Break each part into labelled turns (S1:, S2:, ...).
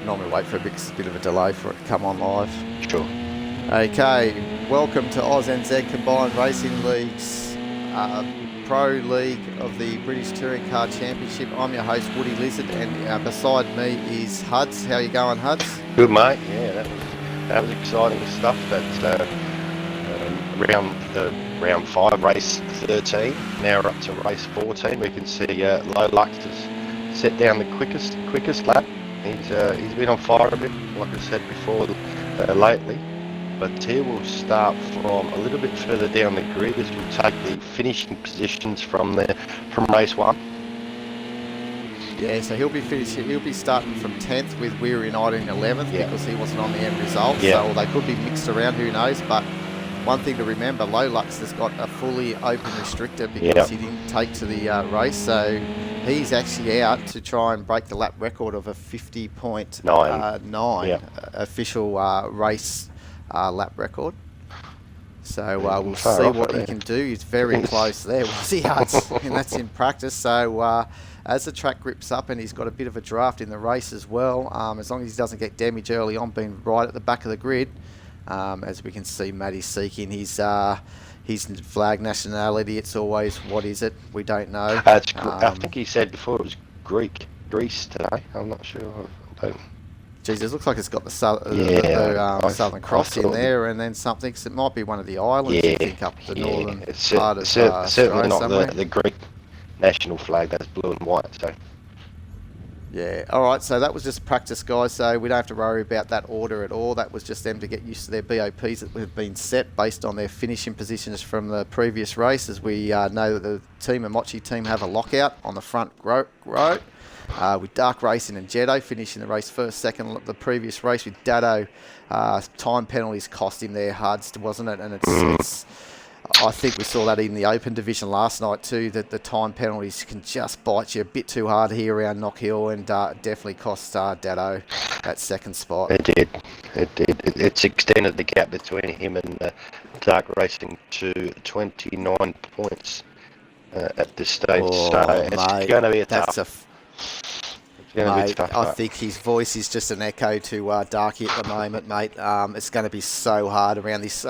S1: normally wait for a bit of a delay for it to come on live.
S2: Sure.
S1: Okay, welcome to ANZCRL Combined Racing League's Pro League of the British Touring Car Championship. I'm your host, Woody Lizard, and beside me is Huds. How you going, Huds?
S2: Good, mate. Yeah, that was exciting stuff. That's round 5, race 13. Now we're up to race 14. We can see Low Lux has set down the quickest lap. He's been on fire a bit, like I said before, lately. But here we'll start from a little bit further down the grid as we'll take the finishing positions from race 1.
S1: Yeah, so he'll be starting from 10th with Weary United in 11th because he wasn't on the end result. So they could be mixed around, who knows. But one thing to remember, Low Lux has got a fully open restrictor because he didn't take to the race. So he's actually out to try and break the lap record of a 50.9 official race lap record. So we'll see what he can do. He's very close there. We'll see how it's, and that's in practice. So as the track grips up and he's got a bit of a draft in the race as well, as long as he doesn't get damage early on, being right at the back of the grid, as we can see Matty's seeking his flag nationality. It's always, what is it? We don't know.
S2: I think he said before it was Greece today. I'm not sure.
S1: Jesus, looks like it's got the Southern Cross in there, and then something. So it might be one of the islands. You think up the northern part of
S2: certainly not
S1: somewhere.
S2: the Greek national flag. That's blue and white. So
S1: yeah, all right. So that was just practice, guys. So we don't have to worry about that order at all. That was just them to get used to their BOPs that have been set based on their finishing positions from the previous race. As we know that the Mochi team have a lockout on the front row. With Dark Racing and Jetto finishing the race first, second. The previous race with Datto, time penalties cost him their Huds, wasn't it? And it's I think we saw that in the Open Division last night too, that the time penalties can just bite you a bit too hard here around Knockhill, and definitely cost Datto that second spot.
S2: It did. It's extended the gap between him and Dark Racing to 29 points at this stage. So it's going to be a tough.
S1: Mate, I think his voice is just an echo to Darky at the moment, mate. It's going to be so hard around this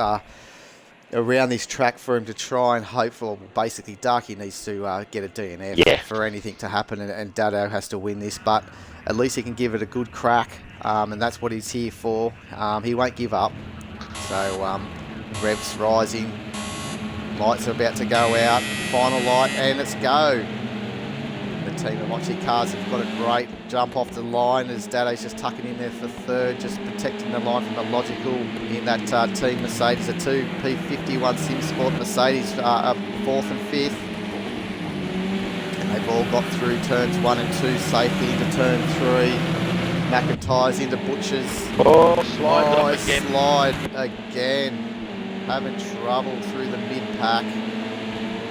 S1: track for him to try and hope for. Basically, Darky needs to get a DNF for anything to happen, and Datto has to win this. But at least he can give it a good crack, and that's what he's here for. He won't give up. So revs rising, lights are about to go out. Final light, and let's go. The team of Mochi cars have got a great jump off the line as Datto's just tucking in there for third, just protecting the line from a logical in that team Mercedes, a 2P51 Sim Sport Mercedes, fourth and fifth. And they've all got through turns 1 and 2 safely into turn 3. McIntyre's into Butchers. Slide again. Having trouble through the mid-pack.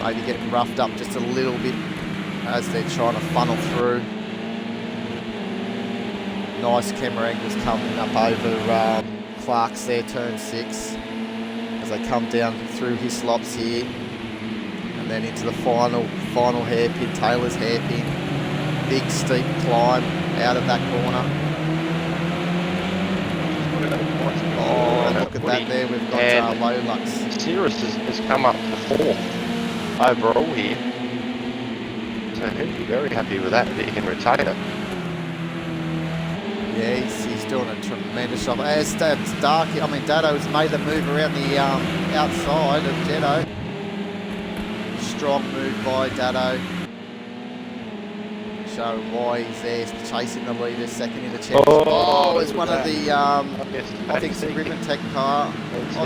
S1: Maybe getting roughed up just a little bit as they're trying to funnel through. Nice camera angles coming up over Clark's there, turn 6, as they come down through his slops here, and then into the final hairpin, Taylor's hairpin. Big steep climb out of that corner. Oh, look at that there. We've got Low Lux.
S2: Cirrus has come up to 4th overall here. So he'll be very happy with that if he can retain it.
S1: Yeah, he's doing a tremendous job. As that's Darky, Datto's made the move around the outside of Jetto. Strong move by Datto. Showing why he's there, chasing the leader, second in the championship. It's one of the, I think it's a Ribbon Tech car. No,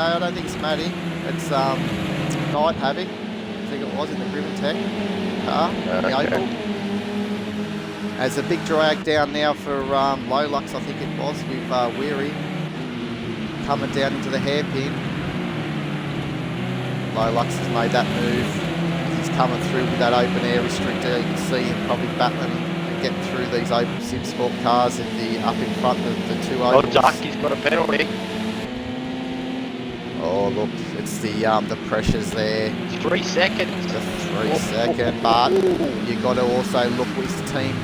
S1: I don't think it's Matty. It's Night Havoc. I think it was in the Ribbon Tech car, the Opel. As a big drag down now for Low Lux, I think it was, with Weary coming down into the hairpin. Low Lux has made that move. He's coming through with that open air restrictor. You can see him probably battling and getting through these open Sim Sport cars up in front of the two Opels.
S2: Darky's got a penalty.
S1: Oh look, it's the pressures there.
S2: 3 seconds.
S1: The 3 second, but you got to also look with team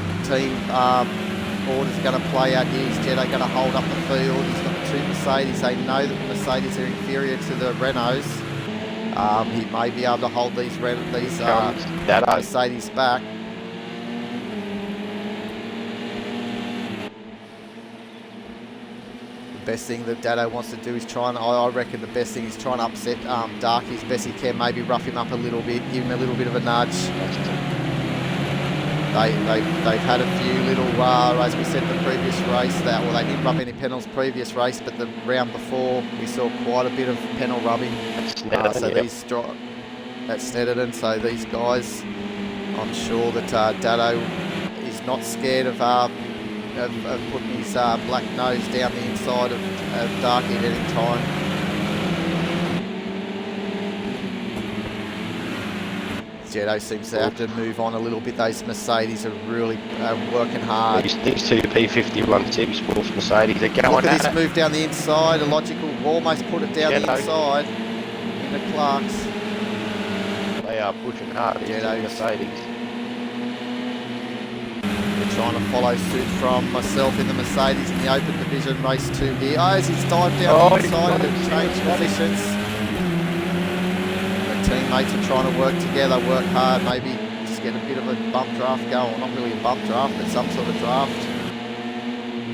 S1: orders are going to play out here. Is Jedi going to hold up the field? He's got the two Mercedes. They know that the Mercedes are inferior to the Renaults. He may be able to hold these Mercedes back. The best thing that Dado wants to do is try and, I reckon the best thing is try and upset Darky as best he can, maybe rough him up a little bit, give him a little bit of a nudge. They've had a few little, as we said in the previous race, they didn't rub any panels previous race, but the round before we saw quite a bit of panel rubbing. That's Snedden. So these guys, I'm sure that Dado is not scared of putting his black nose down the inside of Darky at any time. Jetto seems to have to move on a little bit. Those Mercedes are really working hard.
S2: These two P51 Tip Sports Mercedes are going.
S1: Look at this move down the inside. A logical almost put it down the inside in the Clarks.
S2: They are pushing hard. Jetto Mercedes.
S1: They're trying to follow suit from myself in the Mercedes in the open division race 2 here. Oh, as he's dived down the inside and changed positions. Teammates are trying to work together, work hard, maybe just get a bit of a bump draft going. Not really a bump draft, but some sort of draft.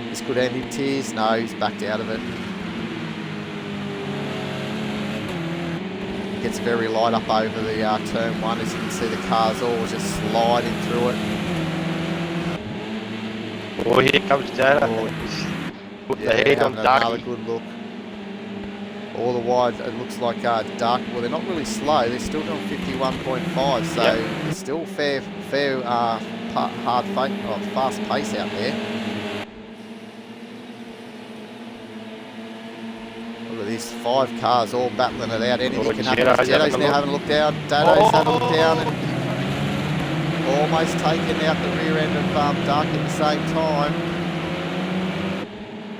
S1: This could end in tears. No, he's backed out of it. It gets very light up over the turn 1, as you can see the cars all just sliding through it.
S2: Oh, here comes Dado. Put the head on Darky.
S1: Another good look. All the while, it looks like Dark. Well, they're not really slow. They're still doing 51.5, so it's still fair, fast pace out there. Look at these 5 cars all battling it out. Anything can happen. Jetto's now having a look down. Dado's having a look down and almost taking out the rear end of Dark at the same time.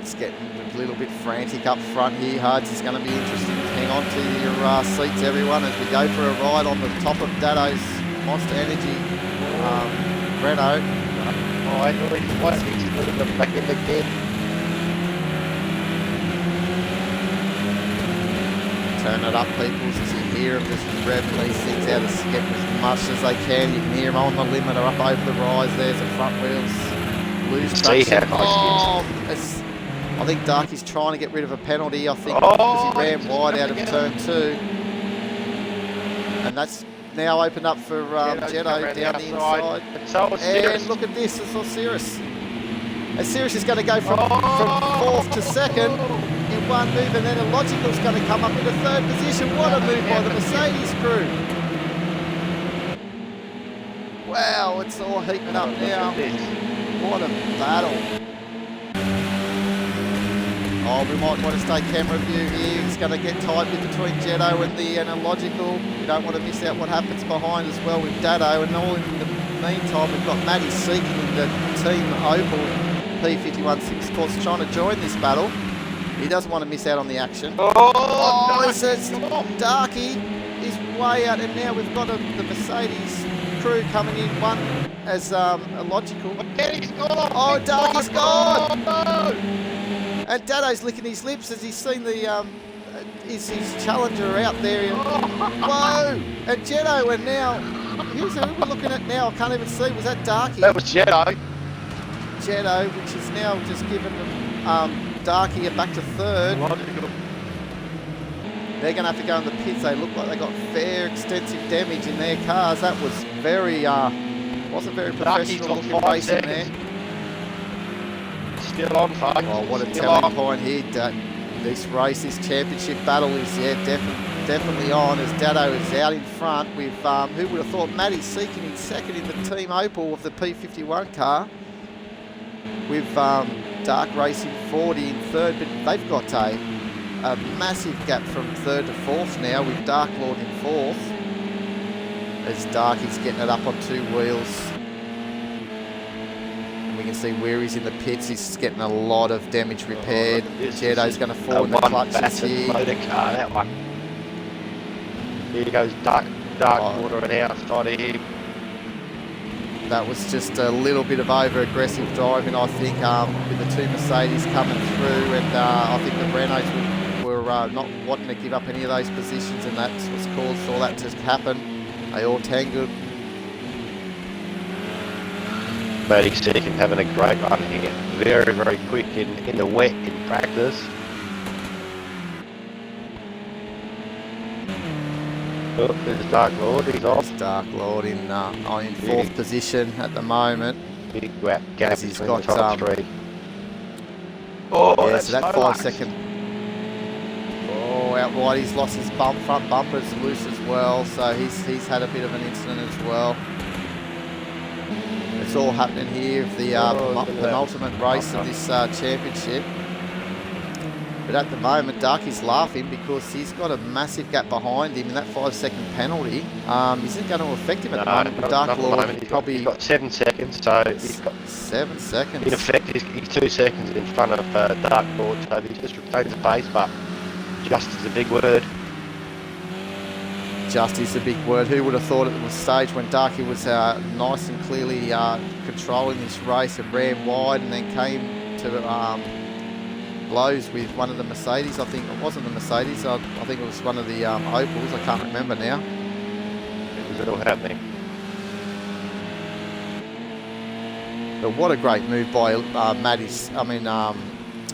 S1: It's getting a little bit frantic up front here. Hards is going to be interesting. Hang on to your seats, everyone, as we go for a ride on the top of Dado's Monster Energy Renault.
S2: Oh, I know he's watching. He's putting them back in the kid.
S1: Turn it up, people, as you hear them just revving these things out to get as much as they can. You can hear them on the limit or up over the rise. There's the front wheels. Lose traction. I think Darky's trying to get rid of a penalty, I think, because he ran wide out of turn 2. And that's now opened up for Jetto down the inside. And look at this, it's Osiris. Osiris is going to go from 4th to 2nd in one move, and then Illogical's going to come up into 3rd position. What a move by the Mercedes crew. Wow, it's all heating up now. What a battle. Oh, we might want to stay camera view here. It's going to get tight between Jetto and the Illogical. We don't want to miss out what happens behind as well with Dado. And all in the meantime, we've got Matty Seeking in the Team Opel P51 6 Sports trying to join this battle. He doesn't want to miss out on the action. It's Darky is way out, and now we've got the Mercedes crew coming in, one as Illogical. Oh, Darky's gone!
S2: No!
S1: And Dado's licking his lips as he's seen the his challenger out there. Whoa! And Jetto, and now who's who we're looking at now? I can't even see. Was that Darky?
S2: That was Jetto.
S1: Jetto, which is now just given Darky back to 3rd. They're going to have to go in the pits. They look like they got fair extensive damage in their cars. That was very wasn't very professional looking racing there.
S2: Still on, folks.
S1: Oh, what a telling point here. This race, this championship battle is definitely on, as Dado is out in front with, who would have thought, Matty Seeking in 2nd in the Team Opel of the P51 car, with Dark Racing 40 in 3rd, but they've got a massive gap from 3rd to 4th now, with Dark Lord in 4th, as Dark is getting it up on 2 wheels. We can see where he's in the pits. He's getting a lot of damage repaired. Jetto's going to fall in the clutches here.
S2: Motor car, that one. Here goes Dark Water and outside of him.
S1: That was just a little bit of over-aggressive driving, I think, with the two Mercedes coming through, and I think the Renaults were not wanting to give up any of those positions, and that's what's caused all that to happen. They all tangled.
S2: BTCC having a great run here. Very, very quick in the wet in practice. Oh, there's Dark Lord, he's off.
S1: Dark Lord in fourth position at the moment.
S2: Big gap
S1: He's
S2: between
S1: got
S2: the top three. Oh,
S1: yeah, so that 5 second. Oh, out wide, he's lost his front bumper's loose as well, so he's had a bit of an incident as well. It's all happening here of the penultimate race of this championship. But at the moment, Darky's laughing because he's got a massive gap behind him, and that 5 second penalty isn't going to affect him at the moment. But Dark Lord
S2: he's got 7 seconds, so he's got
S1: 7 seconds.
S2: In effect, he's 2 seconds in front of Dark Lord, so he just retains the pace, but just is a big word.
S1: Just is a big word. Who would have thought at the stage when Darky was nice and clearly controlling this race and ran wide, and then came to blows with one of the Mercedes. I think it wasn't the Mercedes. I think it was one of the Opals. I can't remember now.
S2: It was all happening.
S1: But what a great move by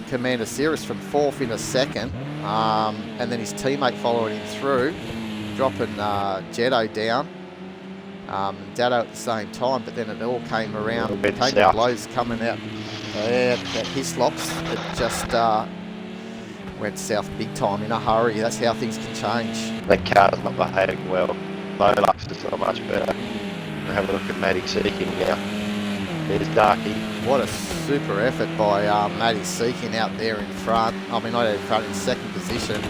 S1: Commander Cirrus from 4th into 2nd, and then his teammate following him through, dropping Jetto down. Dado at the same time, but then it all came around. Taking blows coming out. Yeah, that Hislops, it just went south big time in a hurry. That's how things can change.
S2: The car's not behaving well. Lolux is not much better. We'll have a look at BTCC now. There's Darky.
S1: What a super effort by BTCC out there in front. I mean, not in front, in 2nd position.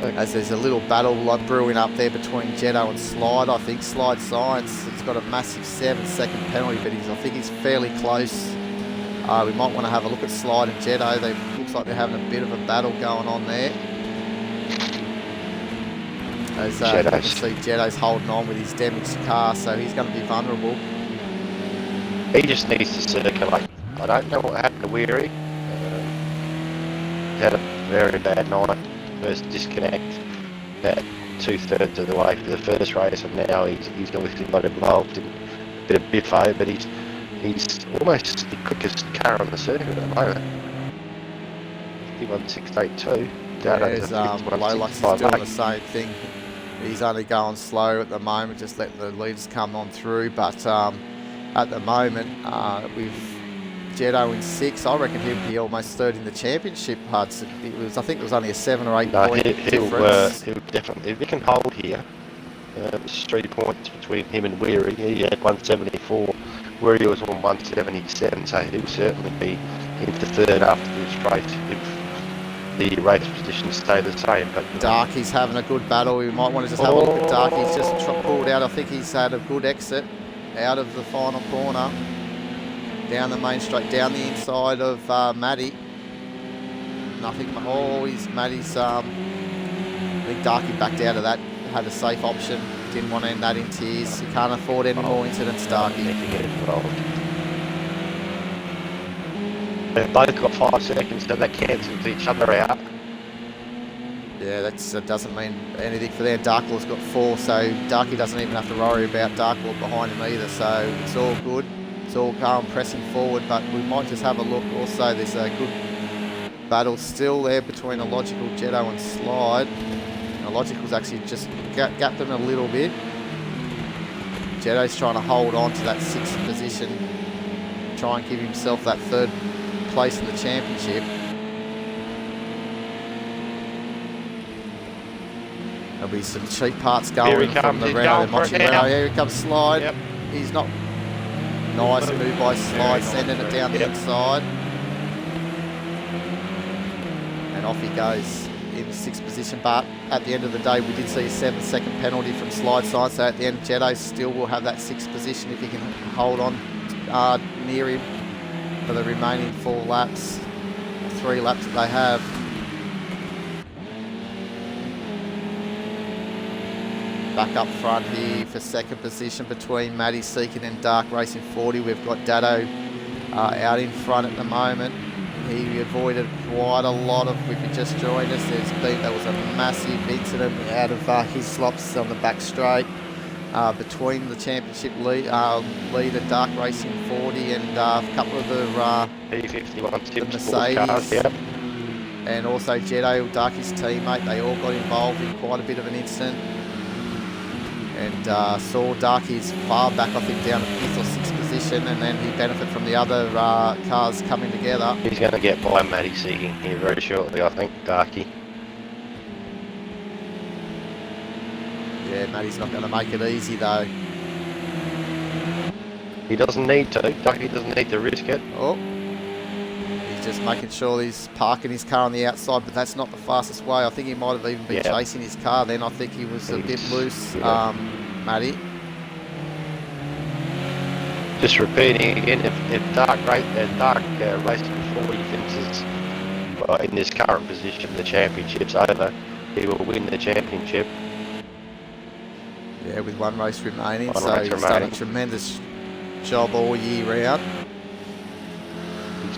S1: As there's a little battle brewing up there between Jetto and Slide. I think Slide Science has got a massive 7 second penalty, but I think he's fairly close. We might want to have a look at Slide and Jetto. Looks like they're having a bit of a battle going on there. As you can see, Jetto's holding on with his damaged car, so he's going to be vulnerable.
S2: He just needs to circulate. I don't know what happened to Weary. He had a very bad night. First disconnect at 2/3 of the way for the first race, and now he's obviously got involved in a bit of biffo, but he's almost the quickest car on the circuit at the moment. 51.682.
S1: There's Lolux is doing the same thing. He's only going slow at the moment, just letting the leaders come on through, but at the moment with Jetto in 6, I reckon he'll be almost 3rd in the championship. I think it was only a 7 or 8 point difference.
S2: He'll definitely, if he can hold here, there's 3 points between him and Weary. He had 174, Weary was on 177, so he'll certainly be into 3rd after this race if the race positions stay the same. But
S1: Darky's having a good battle. We might want to just have a look at Darky. He's just pulled out. I think he's had a good exit out of the final corner. Down the main straight, down the inside of Matty. Nothing. Matty's. I think Darky backed out of that. Had a safe option. Didn't want to end that in tears. He can't afford any more incidents, Darky.
S2: They've both got 5 seconds, so they cancel each other out.
S1: Yeah, that doesn't mean anything for them. Darklord's got 4, so Darky doesn't even have to worry about Darklord behind him either. So it's all good. It's all calm, pressing forward, but we might just have a look. Also, there's a good battle still there between Illogical, Jetto and Slide. Illogical's actually just gapped them a little bit. Jetto's trying to hold on to that 6th position, try and give himself that 3rd place in the championship. There'll be some cheap parts going from the Renault. Here he comes Slide. Yep. He's not... Nice move by Slide, sending it down the inside. And off he goes in 6th position. But at the end of the day, we did see a 7 second penalty from Slide Side. So at the end, Jetto still will have that 6th position if he can hold on near him for the remaining 4 laps, 3 laps that they have. Back up front here for second position between Matty Seekin and Dark Racing 40. We've got Dado out in front at the moment. He avoided quite a lot of, if you just joined us, there was a massive incident out of his slops on the back straight between the championship leader Dark Racing 40 and a couple of the Mercedes
S2: cars, yeah.
S1: And also Jetto, Darky's teammate. They all got involved in quite a bit of an incident. And saw Darky's far back, I think, down at 5th or 6th position, and then he benefited from the other cars coming together.
S2: He's going to get by Matty Seeking here very shortly, I think, Darky.
S1: Yeah, Matty's not going to make it easy, though.
S2: He doesn't need to. Darky doesn't need to risk it.
S1: Oh. He's just making sure he's parking his car on the outside, but that's not the fastest way. I think he might have even been chasing his car then. I think he was a bit loose, Matty.
S2: Just repeating again, if Dark Racing 40 finishes in this current position, the championship's over. He will win the championship.
S1: Yeah, with one race remaining. He's done a tremendous job all year round.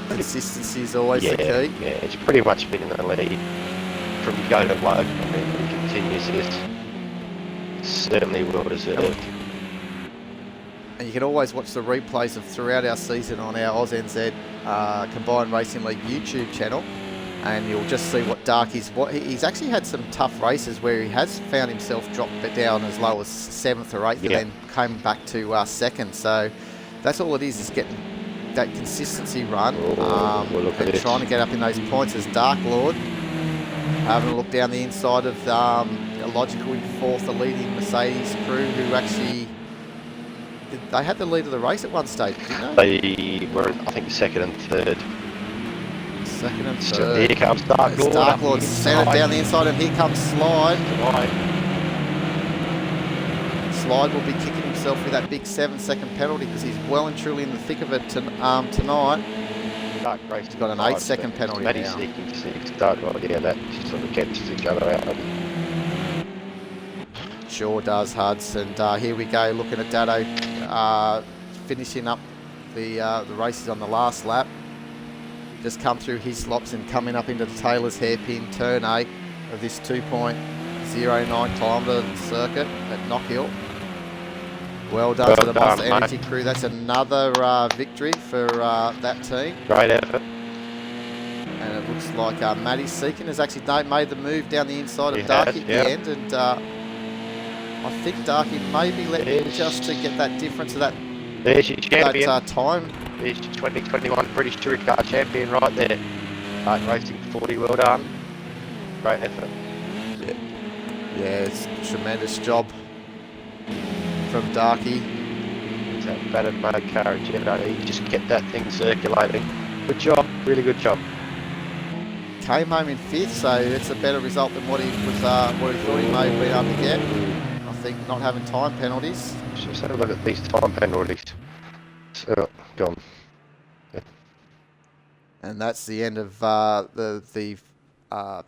S1: Consistency is always the key.
S2: Yeah, it's pretty much been in the lead from go to low. I mean, he continues this. Certainly well deserved.
S1: And you can always watch the replays of throughout our season on our ANZ Combined Racing League YouTube channel, and you'll just see what he's actually had some tough races where he has found himself drop down as low as 7th or 8th and then came back to 2nd. So that's all it is getting that consistency run and trying to get up in those points. As Dark Lord having a look down the inside of Logical in 4th, the leading Mercedes crew, who actually they had the lead of the race at one stage, didn't they?
S2: They were, I think, 2nd and 3rd.
S1: 2nd and 3rd.
S2: Here comes Dark Lord.
S1: Dark Lord centered down the inside, and here comes Slide. Slide will be kicking himself with that big 7-second penalty because he's well and truly in the thick of it tonight.
S2: Dark Race.
S1: He's got an 8-second penalty now.
S2: Seeking 6. Dark Lord, that sort of gets each other out.
S1: Sure does, Huds. And here we go, looking at Dado finishing up the races on the last lap. Just come through his slops and coming up into the Taylor's hairpin, turn 8 of this 2.09 kilometre circuit at Knockhill. Well done to the Monster Energy crew. That's another victory for that team.
S2: Great effort.
S1: And it looks like Matty Seekin has actually made the move down the inside of Darky at the end. And I think Darky maybe let him just to get that difference of that,
S2: there's your champion.
S1: That time.
S2: There's your 2021 British Touring Car champion right there. Dark Racing 40, well done. Great effort.
S1: Yeah, it's a tremendous job from Darky.
S2: It's that battered mode car and Jetto. You just kept that thing circulating. Good job, really good job.
S1: Came home in 5th, so it's a better result than what he thought he may have been able to get. I think not having time penalties.
S2: Just have a look at these time penalties. So, gone. Yeah.
S1: And that's the end of the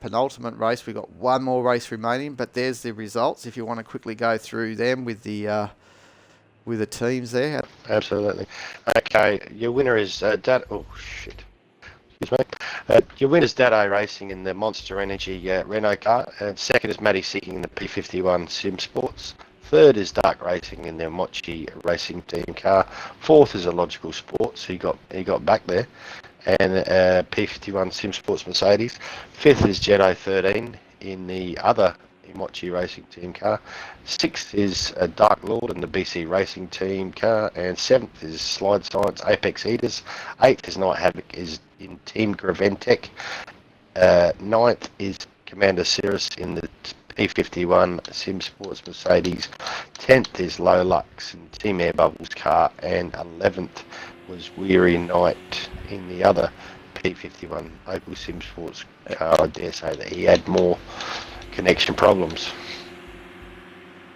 S1: penultimate race. We've got one more race remaining, but there's the results if you want to quickly go through them with the teams there.
S2: Absolutely. Okay, your winner is Dado. Excuse me. Your winner is Dado Racing in the Monster Energy Renault car. Second is Matty Seeking in the P51 Sim Sports. Third is Dark Racing in their Mochi Racing Team car. Fourth is a Logical Sports. He got back there. And P51 Sim Sports Mercedes. Fifth is Jetto 13 in the other Mochi Racing Team car. Sixth is Dark Lord in the BC Racing Team car. And seventh is Slide Science Apex Eaters. Eighth is Night Havoc is in Team Graventech. Ninth is Commander Cirrus in the P51 Sim Sports Mercedes. 10th is Low Lux in Team Air Bubbles car. And 11th was Weary Night in the other P51 Opel Sim Sports car. I dare say that he had more connection problems.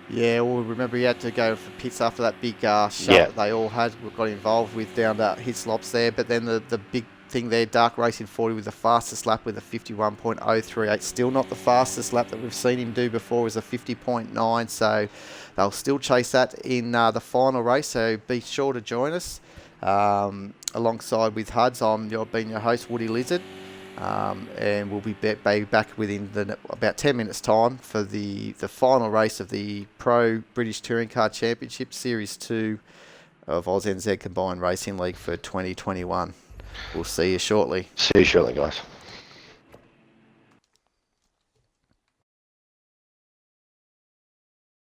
S1: Yeah, well, remember he had to go for pits after that big shut that they all got involved with down to his slops there. But then the big thing there. Dark Racing 40 with the fastest lap with a 51.038. Still not the fastest lap that we've seen him do before, was a 50.9. So they'll still chase that in the final race. So be sure to join us alongside with HUDs. I'm being your host, Woody Lizard. And we'll be back within about 10 minutes time for the final race of the Pro British Touring Car Championship Series 2 of ANZCRL Combined Racing League for 2021. We'll see you shortly.
S2: See you shortly, guys.